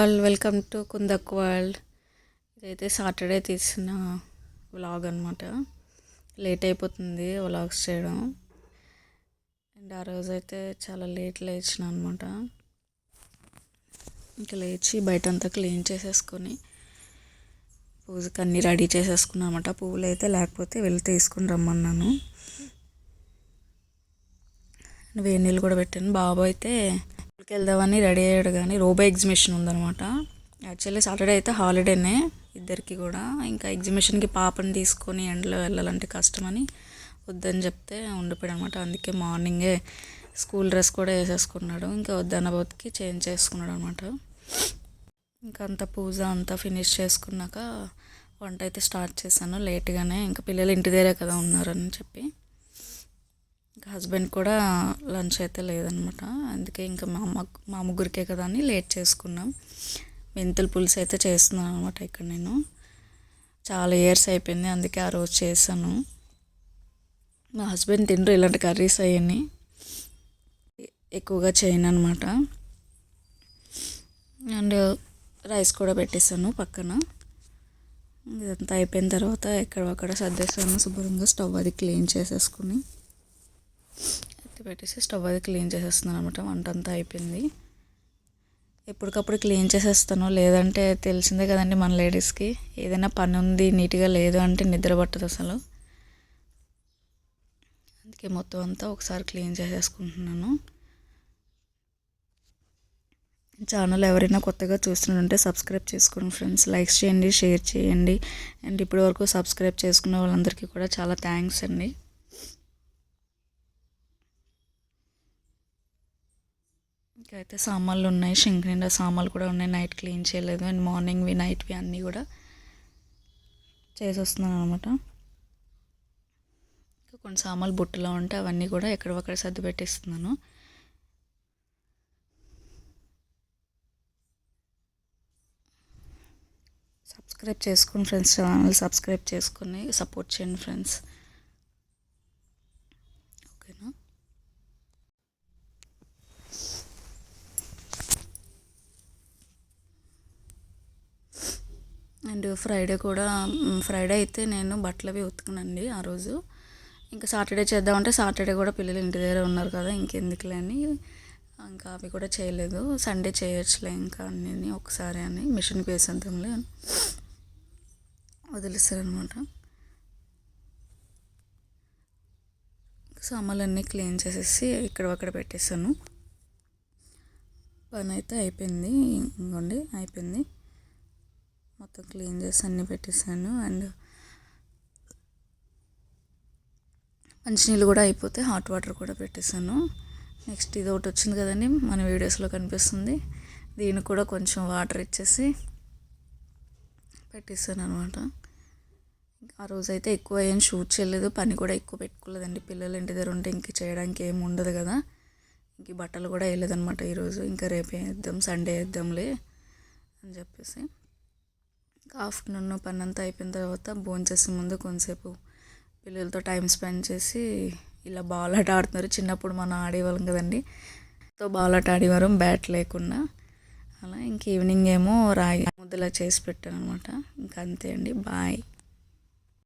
All welcome to Kundak world. ఇదైతే Saturday తీసిన vlog అనమాట. లేట్ అయిపోతుంది వ్లాగ్స్ చేయడం. అండ్ ఆ రోజైతే చాలా లేట్ లేచిన అనమాట. ఇంకా లేచి బయటంతా క్లీన్ చేసేసుకొని పూజకి అన్నీ రెడీ చేసేసుకున్నాను అనమాట. పువ్వులు అయితే లేకపోతే వెళ్ళి తీసుకుని రమ్మన్నాను. వేడి నీళ్ళు కూడా పెట్టాను. బాబు అయితే వెళ్దామని రెడీ అయ్యాడు, కానీ రోబో ఎగ్జిబిషన్ ఉందనమాట. యాక్చువల్లీ సాటర్డే అయితే హాలిడేనే ఇద్దరికి కూడా. ఇంకా ఎగ్జిబిషన్కి పాపని తీసుకొని ఎండలో వెళ్ళాలంటే కష్టమని వద్దని చెప్తే ఉండిపోయాడు అనమాట. అందుకే మార్నింగే స్కూల్ డ్రెస్ కూడా వేసేసుకున్నాడు. ఇంకా వద్దనబోతుకి చేంజ్ చేసుకున్నాడు అనమాట. ఇంకా అంతా పూజ అంతా ఫినిష్ చేసుకున్నాక వంట అయితే స్టార్ట్ చేశాను లేట్గానే. ఇంకా పిల్లలు ఇంటి దగ్గరే కదా ఉన్నారని చెప్పి. ఇంకా హస్బెండ్ కూడా లంచ్ అయితే లేదనమాట. అందుకే ఇంకా మా ముగ్గురికే కదా అని లేట్ చేసుకున్నాం. మెంతుల పులుసు అయితే చేస్తున్నాను అనమాట ఇక్కడ నేను. చాలా ఇయర్స్ అయిపోయింది, అందుకే ఆ రోజు చేశాను. మా హస్బెండ్ తింటారు ఇలాంటి కర్రీస్ అవన్నీ, ఎక్కువగా చేయను అనమాట. అండ్ రైస్ కూడా పెట్టేసాను పక్కన. ఇదంతా అయిపోయిన తర్వాత ఎక్కడక్కడ సర్దేశాను శుభ్రంగా. స్టవ్ అది క్లీన్ చేసేసుకుని ఎత్తి పెట్టేసి స్టవ్ అది క్లీన్ చేసేస్తున్నాను అనమాట. వంట అంతా అయిపోయింది. ఎప్పటికప్పుడు క్లీన్ చేసేస్తాను, లేదంటే తెలిసిందే కదండి మన లేడీస్కి, ఏదైనా పని ఉంది నీట్గా లేదు అంటే నిద్ర పట్టదు అసలు. అందుకే మొత్తం అంతా ఒకసారి క్లీన్ చేసేసుకుంటున్నాను. ఛానల్ ఎవరైనా కొత్తగా చూస్తుంటే సబ్స్క్రైబ్ చేసుకోండి ఫ్రెండ్స్. లైక్స్ చేయండి, షేర్ చేయండి. అండ్ ఇప్పటి వరకు సబ్స్క్రైబ్ చేసుకున్న వాళ్ళందరికీ కూడా చాలా థ్యాంక్స్ అండి. ఇంకా అయితే సామాన్లు ఉన్నాయి, షింక్ నిండా సామాన్లు కూడా ఉన్నాయి. నైట్ క్లీన్ చేయలేదు. అండ్ మార్నింగ్వి నైట్వి అన్నీ కూడా చేసేస్తున్నాను అనమాట. ఇంకా కొన్ని సామాన్లు బుట్టలో ఉంటే అవన్నీ కూడా ఎక్కడొక్కడ సర్ది పెట్టేస్తున్నాను. సబ్స్క్రైబ్ చేసుకోండి ఫ్రెండ్స్, ఛానల్ సబ్స్క్రైబ్ చేసుకొని సపోర్ట్ చేయండి ఫ్రెండ్స్. ఓకేనా? అండ్ ఫ్రైడే అయితే నేను బట్టలు అవి ఉతుకునండి ఆ రోజు. ఇంకా సాటర్డే చేద్దామంటే సాటర్డే కూడా పిల్లలు ఇంటి దగ్గర ఉన్నారు కదా, ఇంకెందుకులే అని ఇంకా అవి కూడా చేయలేదు. సండే చేయొచ్చులే ఇంకా అన్నీ ఒకసారి అని మిషన్కి వేసేద్దాంలే వదిలేస్తారనమాట. సామాన్లన్నీ క్లీన్ చేసేసి ఇక్కడ పెట్టేసాను. పని అయితే అయిపోయింది. ఇంకోండి అయిపోయింది, మొత్తం క్లీన్ చేసి అన్నీ పెట్టేసాను. అండ్ మంచినీళ్ళు కూడా అయిపోతే హాట్ వాటర్ కూడా పెట్టేశాను. నెక్స్ట్ ఇది ఒకటి వచ్చింది కదండి మన వీడియోస్లో కనిపిస్తుంది, దీనికి కూడా కొంచెం వాటర్ ఇచ్చేసి పెట్టేశాను అనమాట. ఆ రోజైతే ఎక్కువ ఏం షూట్ చేయలేదు, పని కూడా ఎక్కువ పెట్టుకోలేదండి. పిల్లలు ఇంటి దగ్గర ఉంటే ఇంక చేయడానికి ఏమి ఉండదు కదా. ఇంక బట్టలు కూడా వేయలేదనమాట ఈరోజు. ఇంకా రేపు వేద్దాం, సండే వేద్దాంలే అని చెప్పేసి. ఆఫ్టర్నూన్ పని అంతా అయిపోయిన తర్వాత భోంచేసే ముందు కొంతసేపు పిల్లలతో టైం స్పెండ్ చేసి ఇలా బాల్ ఆట ఆడుతున్నారు. చిన్నప్పుడు మనం ఆడేవాళ్ళం కదండి, బాల్ ఆట ఆడేవారు బ్యాట్ లేకుండా. అలా ఇంక ఈవినింగ్ ఏమో రాగి ముద్దలా చేసి పెట్టాను అనమాట. ఇంకా అంతే అండి, బాయ్.